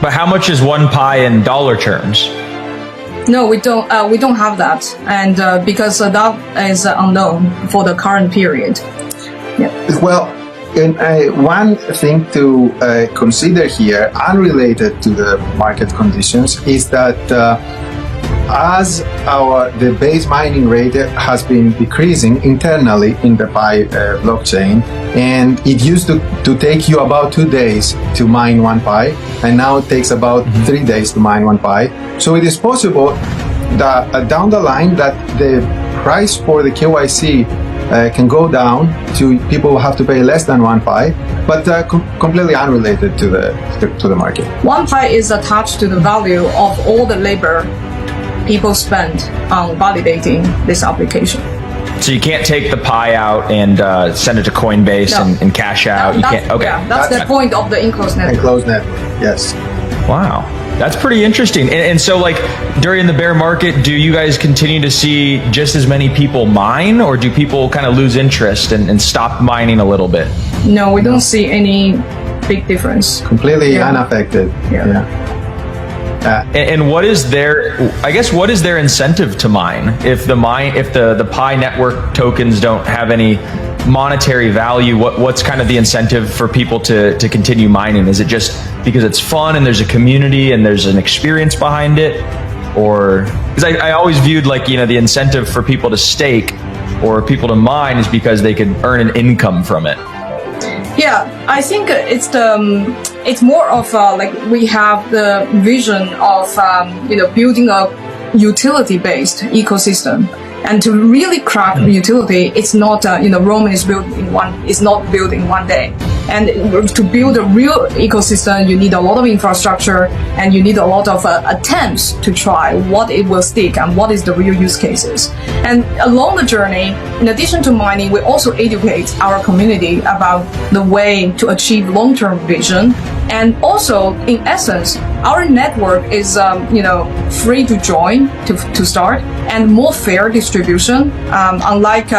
But how much is one pi in dollar terms? No, we don't. We don't have that, and because that is unknown for the current period. Yeah. Well, and one thing to consider here, unrelated to the market conditions, is that as the base mining rate has been decreasing internally in the Pi blockchain, and it used to take you about 2 days to mine one Pi, and now it takes about 3 days to mine one Pi. So it is possible that down the line that the price for the KYC can go down to people who have to pay less than one Pi, but completely unrelated to the market. One Pi is attached to the value of all the labor people spend on validating this application. So you can't take the Pi out and send it to Coinbase and cash out. You can't. Okay, yeah, that's the point of the enclosed network. Enclosed network, yes. Wow, that's pretty interesting. And so, like, during the bear market, do you guys continue to see just as many people mine, or do people kind of lose interest and stop mining a little bit? No, we don't see any big difference. Completely unaffected. Yeah. And what is what is their incentive to mine? If the Pi network tokens don't have any monetary value, what's kind of the incentive for people to continue mining? Is it just because it's fun and there's a community and there's an experience behind it? Or, because I always viewed, like, the incentive for people to stake or people to mine is because they could earn an income from it. Yeah, I think it's more of like we have the vision of building a utility-based ecosystem, and to really crack utility, it's not Rome is not built in one day. And to build a real ecosystem, you need a lot of infrastructure, and you need a lot of attempts to try what it will stick and what is the real use cases. And along the journey, in addition to mining, we also educate our community about the way to achieve long-term vision. And also, in essence, our network is free to join to start, and more fair distribution, unlike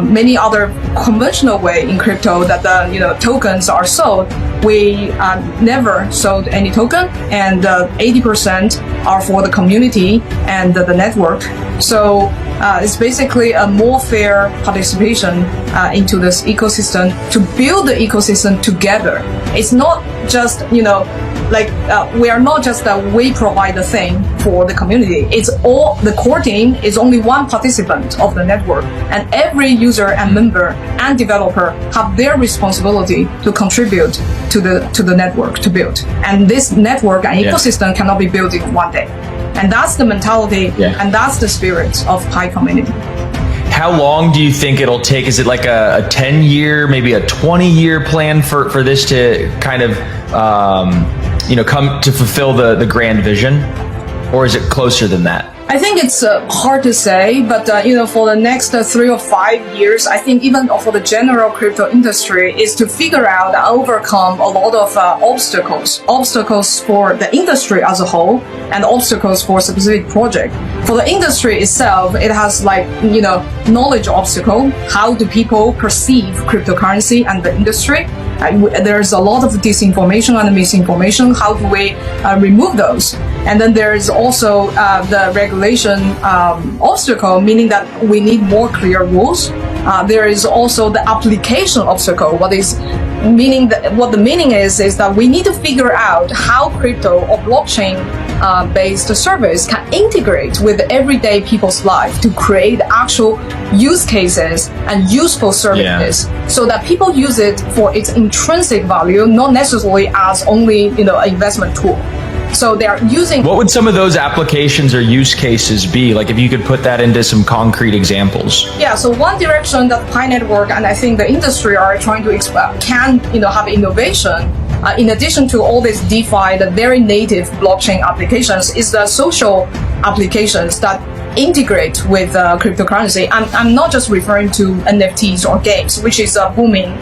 many other conventional way in crypto that tokens are sold. We never sold any token, and 80% are for the community and the network. So it's basically a more fair participation into this ecosystem, to build the ecosystem together. It's not just we are not just that we provide the thing for the community. It's all, the core team is only one participant of the network, and every user and member and developer have their responsibility to contribute to the network to build. And this network and ecosystem cannot be built in one day. And that's the mentality, and that's the spirit of Pi community. How long do you think it'll take? Is it like a 10-year, maybe a 20-year plan for this to kind of come to fulfill the grand vision? Or is it closer than that? I think it's hard to say, but for the next 3 or 5 years, I think even for the general crypto industry, is to figure out and overcome a lot of obstacles for the industry as a whole, and obstacles for a specific project. For the industry itself, it has knowledge obstacle. How do people perceive cryptocurrency and the industry? There's a lot of disinformation and misinformation. How do we remove those? And then there is also the regulation obstacle, meaning that we need more clear rules. There is also the application obstacle. What the meaning is that we need to figure out how crypto or blockchain based service can integrate with everyday people's life to create actual use cases and useful services, so that people use it for its intrinsic value, not necessarily as only an investment tool. So they are using. What would some of those applications or use cases be? Like, if you could put that into some concrete examples. Yeah. So one direction that Pi Network and I think the industry are trying to have innovation. In addition to all these DeFi, the very native blockchain applications, is the social applications that integrate with cryptocurrency. I'm not just referring to NFTs or games, which is a booming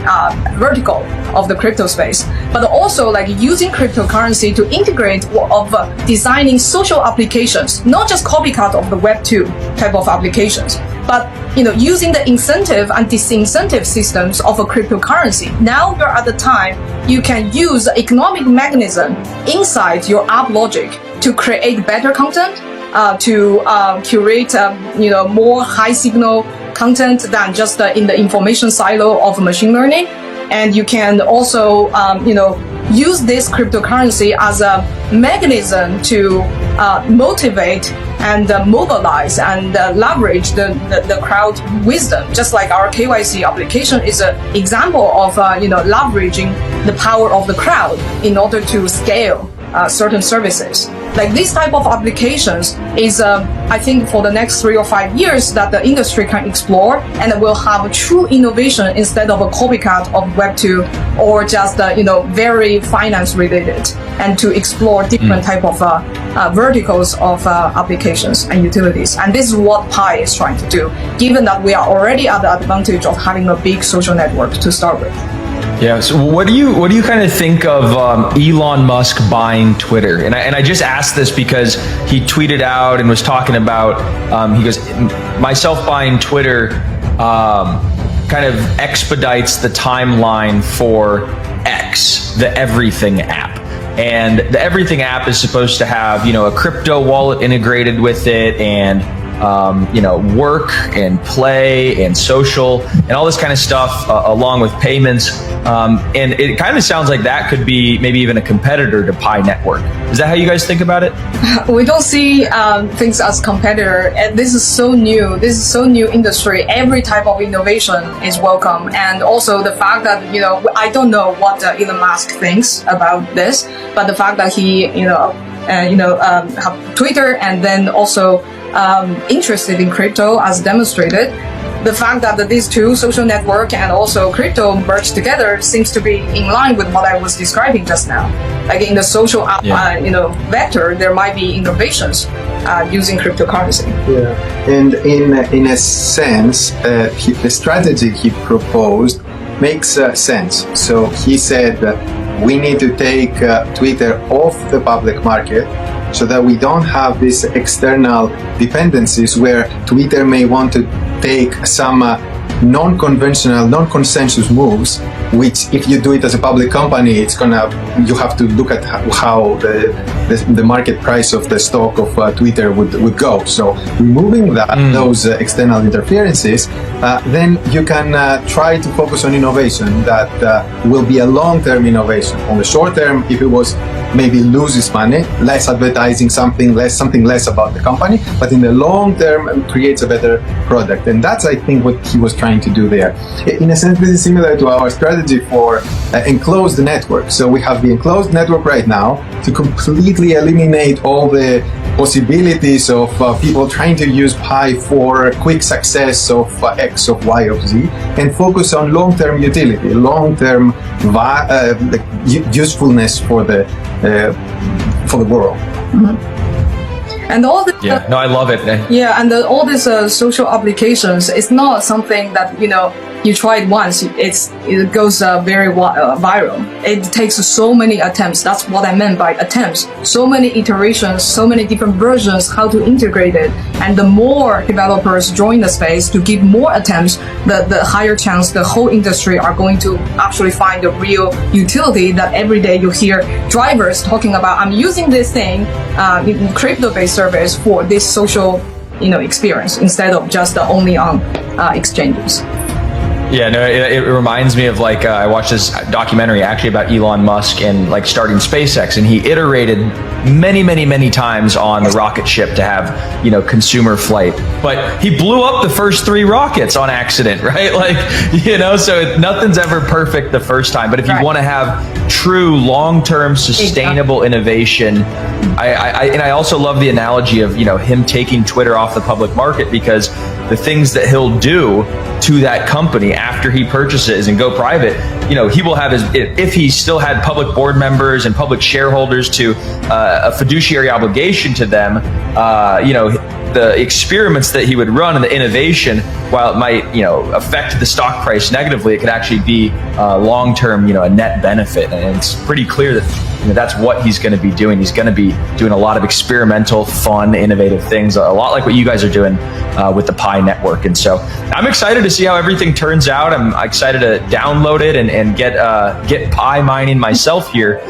vertical of the crypto space, but also like using cryptocurrency to integrate of designing social applications, not just copycat of the Web2 type of applications, but using the incentive and disincentive systems of a cryptocurrency. Now you're at the time you can use the economic mechanism inside your app logic to create better content, to curate more high signal content than just in the information silo of machine learning. And you can also use this cryptocurrency as a mechanism to motivate and mobilize and leverage the crowd wisdom. Just like our KYC application is an example of leveraging the power of the crowd in order to scale certain services. Like this type of applications is, I think, for the next 3 or 5 years that the industry can explore, and will have a true innovation instead of a copycat of Web2 or just very finance related, and to explore different type of verticals of applications and utilities. And this is what Pi is trying to do, given that we are already at the advantage of having a big social network to start with. Yeah. So what do you kind of think of Elon Musk buying Twitter? And I just asked this because he tweeted out and was talking about, he goes, myself buying Twitter kind of expedites the timeline for X, the Everything app. And the Everything app is supposed to have, a crypto wallet integrated with it, and work and play and social and all this kind of stuff, along with payments. And it kind of sounds like that could be maybe even a competitor to Pi Network. Is that how you guys think about it? We don't see things as competitor. And this is so new. This is so new industry. Every type of innovation is welcome. And also the fact that, I don't know what Elon Musk thinks about this, but the fact that he, have Twitter and then also interested in crypto as demonstrated. The fact that these two, social network and also crypto, merged together seems to be in line with what I was describing just now. Like in the social vector, there might be innovations using cryptocurrency. Yeah, and in a sense, the strategy he proposed makes sense. So he said that we need to take Twitter off the public market, so that we don't have these external dependencies where Twitter may want to take some non-conventional, non-consensus moves, which if you do it as a public company, you have to look at how the market price of the stock of Twitter would go. So removing those external interferences, then you can try to focus on innovation that will be a long-term innovation. On the short term, if it was maybe loses money, less advertising, something less about the company, but in the long term it creates a better product. And that's, I think, what he was trying to do there. In a sense, this is similar to our strategy for enclosed network. So we have the enclosed network right now to completely eliminate all the possibilities of people trying to use Pi for quick success of X, of Y, of Z, and focus on long-term utility, long-term usefulness for the world. Mm-hmm. And all the I love it. Yeah, and all these social applications, it's not something that you try it once, it goes very viral. It takes so many attempts. That's what I meant by attempts. So many iterations, so many different versions, how to integrate it. And the more developers join the space to give more attempts, the higher chance the whole industry are going to actually find a real utility. That every day you hear drivers talking about, I'm using this thing, crypto-based service for this social experience, instead of just only on exchanges. Yeah, no, it reminds me of I watched this documentary actually about Elon Musk and starting SpaceX, and he iterated many times on the rocket ship to have, consumer flight. But he blew up the first 3 rockets on accident, right? So nothing's ever perfect the first time. But if you want to have true long-term sustainable innovation, I also love the analogy of, him taking Twitter off the public market, because the things that he'll do to that company after he purchases and go private, he will have if he still had public board members and public shareholders to a fiduciary obligation to them, the experiments that he would run and the innovation, while it might, affect the stock price negatively, it could actually be long-term, a net benefit. And it's pretty clear that that's what he's going to be doing. He's going to be doing a lot of experimental, fun, innovative things, a lot like what you guys are doing with the Pi network. And so I'm excited to see how everything turns out. I'm excited to download it and get Pi mining myself here.